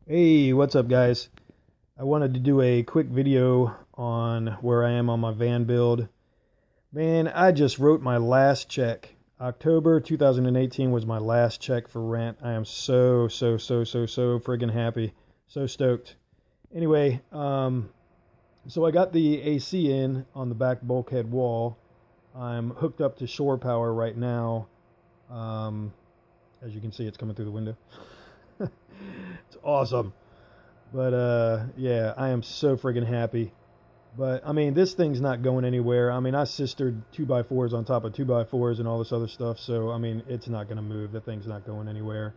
Hey, what's up guys? I wanted to do a quick video on where I am on my van build. Man, I just wrote my last check. October 2018 was my last check for rent. I am so friggin' happy. So stoked. Anyway, so I got the AC in on the back bulkhead wall. I'm hooked up to shore power right now. As you can see, it's coming through the window. It's awesome. But yeah, I am so friggin' happy. But I mean, this thing's not going anywhere. I mean, I sistered 2x4s on top of 2x4s and all this other stuff. So I mean, it's not gonna move. The thing's not going anywhere.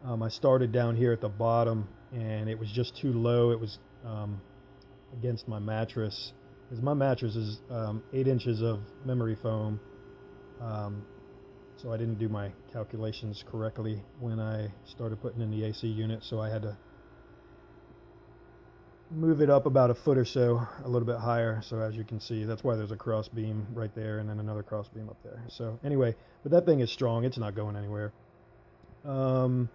I started down here at the bottom, and it was just too low. It was against my mattress, because my mattress is 8 inches of memory foam. So I didn't do my calculations correctly when I started putting in the AC unit. So I had to move it up about a foot or so, a little bit higher. So as you can see, that's why there's a cross beam right there and then another cross beam up there. So anyway, but that thing is strong. It's not going anywhere. A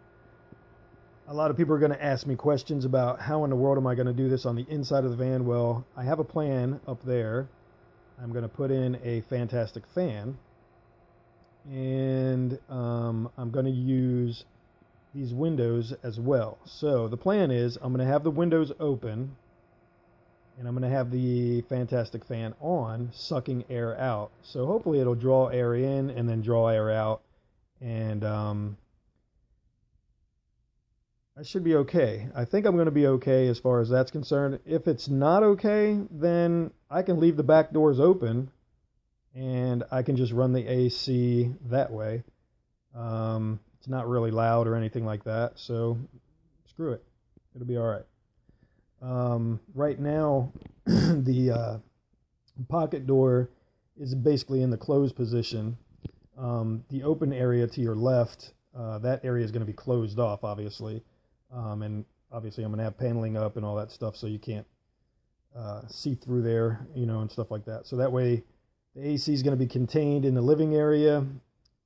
lot of people are going to ask me questions about how in the world am I going to do this on the inside of the van. Well, I have a plan up there. I'm going to put in a fantastic fan, and I'm going to use these windows as well. So the plan is I'm going to have the windows open, and I'm going to have the fantastic fan on, sucking air out. So hopefully it'll draw air in and then draw air out, and I should be okay. I think I'm going to be okay as far as that's concerned. If it's not okay, then I can leave the back doors open and I can just run the AC that way. It's not really loud or anything like that, so screw it. It'll be all right. Right now, the pocket door is basically in the closed position. The open area to your left, that area is going to be closed off, obviously. And obviously I'm going to have paneling up and all that stuff, so you can't see through there, you know, and stuff like that. So that way the AC is going to be contained in the living area,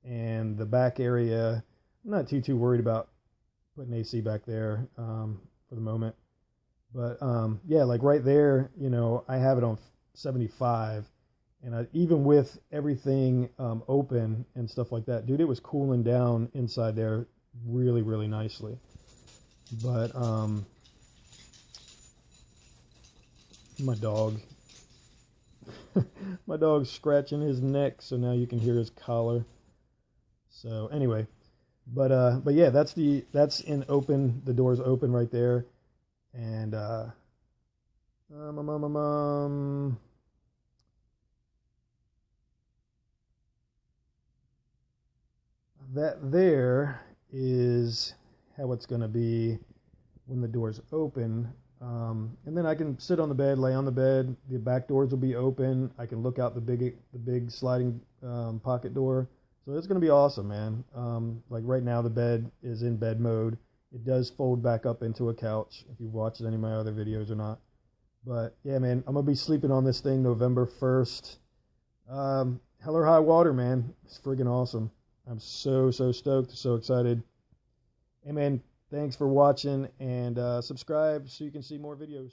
and the back area, I'm not too worried about putting AC back there for the moment. But yeah, like right there, you know, I have it on 75, and even with everything open and stuff like that, dude, it was cooling down inside there really nicely. But my dog my dog's scratching his neck, so now you can hear his collar. So anyway, but yeah, that's in open. The door's open right there, and that there is how it's going to be when the door's open. And then I can sit on the bed, lay on the bed. The back doors will be open. I can look out the big sliding pocket door. So it's going to be awesome, man. Like right now, the bed is in bed mode. It does fold back up into a couch, if you've watched any of my other videos or not. But yeah, man, I'm going to be sleeping on this thing November 1st. Hell or high water, man. It's friggin' awesome. I'm so stoked, so excited. Hey man, thanks for watching, and subscribe so you can see more videos.